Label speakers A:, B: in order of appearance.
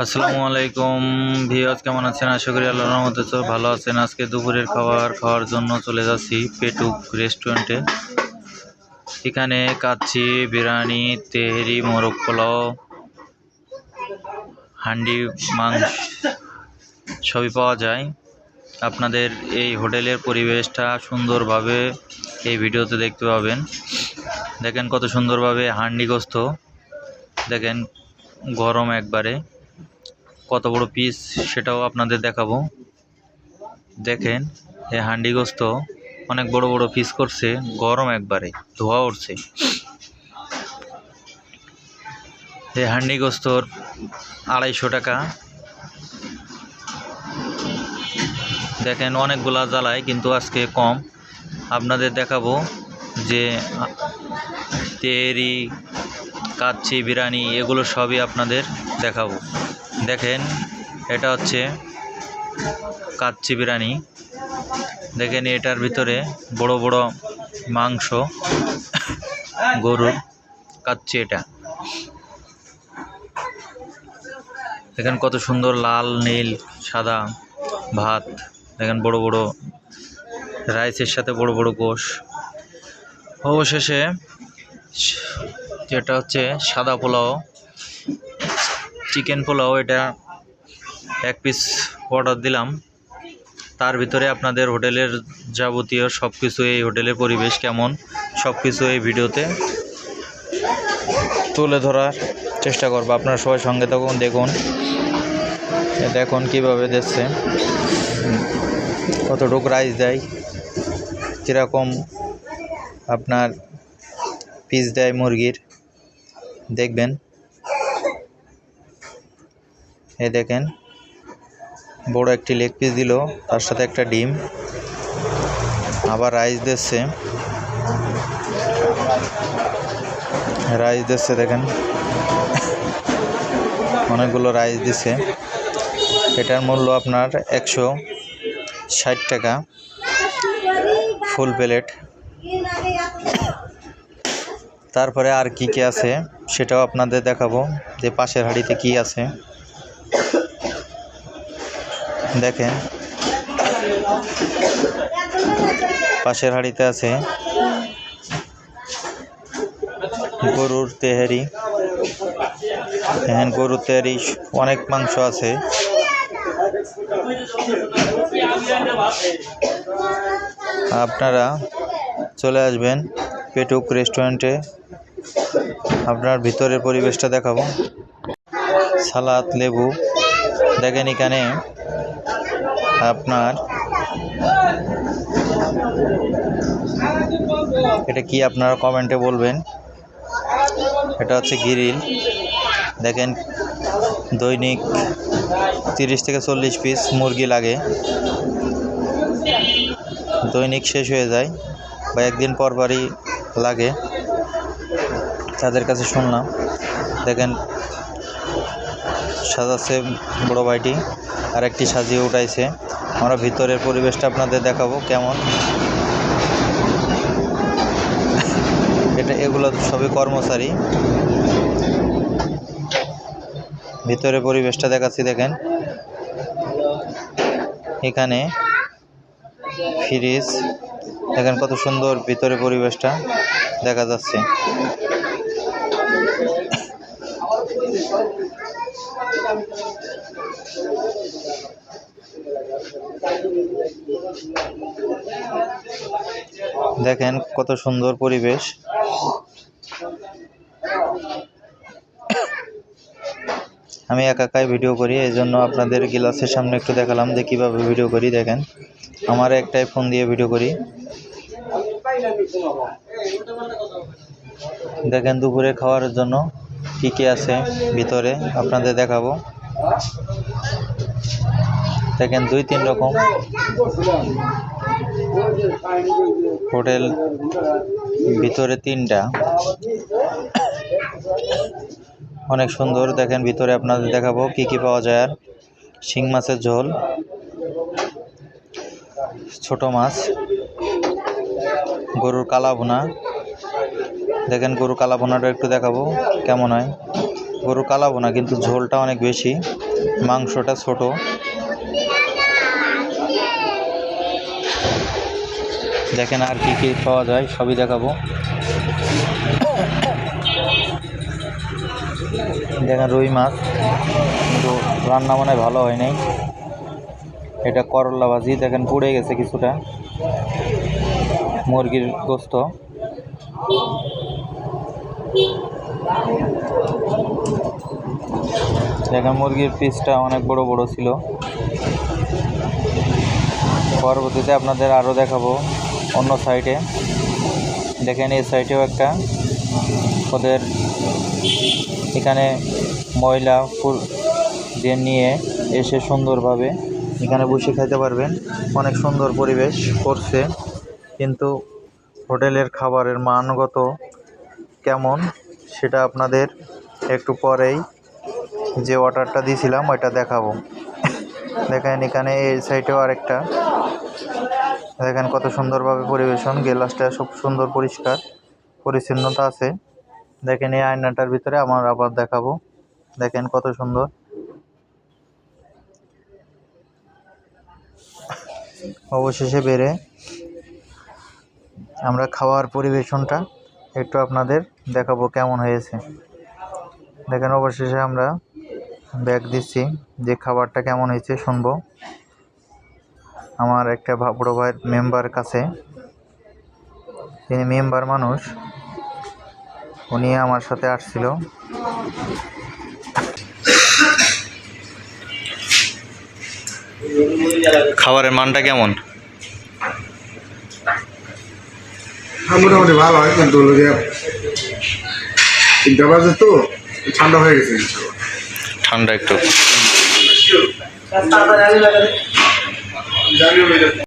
A: আসসালামু আলাইকুম ভিউয়ার্স, কেমন আছেন? আশা করি আল্লাহর রহমতে তো ভালো আছেন। আজকে দুপুরের খাবার খাওয়ার জন্য চলে যাচ্ছি পেটুক রেস্টুরেন্টে। এখানে কাচ্চি, বিরিয়ানি, তেহেরি, মোরগ পোলাও, হান্ডি মাংস সবই পাওয়া যায়। আপনাদের এই হোটেলের পরিবেশটা সুন্দরভাবে এই ভিডিওতে দেখতে পাবেন। দেখেন কত সুন্দরভাবে হান্ডি গোস্ত, দেখেন গরম একবারে, কত বড় পিস সেটাও আপনাদের দেখাবো। দেখেন এই হান্ডি গোস্ত অনেক বড় বড় পিস করছে, গরম একবারে, ধোয়া উঠছে। এই হান্ডি গোস্তর 250 টাকা। দেখেন অনেকগুলা জ্বালায়, কিন্তু আজকে কম। আপনাদের দেখাবো যে তেহেরি, কাচ্চি, বিরিয়ানি এগুলো সবই আপনাদের দেখাবো। দেখেন এটা হচ্ছে কাচ্চি বিরিয়ানি। দেখেন এটার ভিতরে বড় বড় মাংস, গরুর কাচ্চি। এটা দেখেন কত সুন্দর লাল, নীল, সাদা ভাত। দেখেন বড় বড় রাইসের সাথে বড় বড় গোশ। অবশেষে যেটা হচ্ছে সাদা পোলাও, চিকেন পোলাও, এটা 1 পিস অর্ডার দিলাম। তার ভিতরে আপনাদের হোটেলের যাবতীয় সব কিছু, এই হোটেলের পরিবেশ কেমন, সব কিছু এই ভিডিওতে তুলে ধরার চেষ্টা করবো। আপনারা সবাই সঙ্গে থাকুন, দেখুন দেখুন কীভাবে দিচ্ছে, কতটুকু রাইস দেয়, কীরকম আপনার পিস দেয় মুরগির, দেখবেন। এই দেখেন বড় একটি লেগ পিস দিল, তার সাথে একটা ডিম, আবার রাইস দিচ্ছে, দেখেন অনেকগুলো রাইস দিছে। এটার মূল্য আপনার 160 টাকা ফুল প্লেট। তারপরে আর কি কি আছে সেটাও আপনাদের দেখাবো, যে পাশের হাঁড়িতে কি আছে। দেখেন পাশের হাঁড়িতে আছে গরুর তেহারি। দেখেন গরুর তেহারি, অনেক মাংস আছে। আপনারা চলে আসবেন পেটুক রেস্টুরেন্টে, আপনার ভিতরের পরিবেশটা দেখাবো। সালাদ, লেবু, দেখেন এখানে আপনার এটা কি আপনারা কমেন্টে বলবেন। এটা হচ্ছে গ্রিল। দেখেন দৈনিক 30 থেকে 40 পিস মুরগি লাগে, দৈনিক শেষ হয়ে যায় বা একদিন পরই লাগে, তাদের কাছে শুনলাম। দেখেন সাজাচ্ছে বড় ভাইটি, আর একটি সাজিয়ে উঠাইছে। আমরা ভিতরের পরিবেশটা আপনাদের দেখাবো কেমন। এগুলো সবই কর্মচারী। ভিতরে পরিবেশটা দেখাচ্ছি। দেখেন এখানে ফ্রিজ, দেখেন কত সুন্দর ভিতরে পরিবেশটা দেখা যাচ্ছে। দেখেন কত সুন্দর পরিবেশ। আমি একাই ভিডিও করি, এই জন্য আপনাদের গ্লাসের সামনে একটু দেখালাম যে কীভাবে ভিডিও করি। দেখেন আমার একটাই ফোন দিয়ে ভিডিও করি। দেখেন দুপুরে খাওয়ার জন্য কী কী আছে ভিতরে আপনাদের দেখাবো। দেখেন 2-3 রকম হোটেল, ভিতরে 3টা, অনেক সুন্দর। দেখেন ভিতরে আপনাদের দেখাবো কি কি পাওয়া যায়। আর শিং মাছের ঝোল, ছোট মাছ, গরুর কালা ভুনা। দেখেন গরুর কালা ভুনাটা একটু দেখাবো কেমন হয়। গরুর কালা ভুনা কিন্তু ঝোলটা অনেক বেশি, মাংসটা ছোট। দেখেন আর কি কি পাওয়া যায় সবই দেখাবো। দেখেন রুই মাছ, কিন্তু রান্না মনে হয় ভালো হয় নাই। এটা করলা ভাজি, দেখেন পুড়ে গেছে কিছুটা। মুরগির গোস্ত, দেখেন মুরগির পিসটা অনেক বড় বড় ছিল। পরবর্তীতে আপনাদের আরও দেখাবো অন্য সাইডে। দেখেন এই সাইডেও একটা ওদের এখানে ময়লা ফুল দিয়ে নিয়ে এসে সুন্দরভাবে এখানে বসে খাইতে পারবেন। অনেক সুন্দর পরিবেশ করছে, কিন্তু হোটেলের খাবারের মানগত কেমন সেটা আপনাদের একটু পরেই যে অর্ডারটা দিয়েছিলাম ওইটা দেখাবো। দেখেন এখানে এই সাইডেও আরেকটা, দেখেন কত সুন্দরভাবে পরিবেশন, গ্লাসটা খুব সুন্দর পরিষ্কার পরিচ্ছন্নতা আছে। দেখেন এই আয়নাটার ভিতরে আমার আবার দেখাবো, দেখেন কত সুন্দর। অবশেষে বেড়ে আমরা খাওয়ার পরিবেশনটা একটু আপনাদের দেখাবো কেমন হয়েছে। দেখেন অবশেষে আমরা ব্যাগ দিচ্ছি, যে খাবারটা কেমন হয়েছে শুনবো আমার একটা বড় ভাইয়ের মেম্বার কাছে। তিনি মেম্বার মানুষ, উনি আমার সাথে আসছিল। খাবারের মানটা কেমন?
B: মোটামুটি ভালো হয়, কিন্তু তিনটা বাজে তো ঠান্ডা হয়ে গেছে।
A: ঠান্ডা একটু।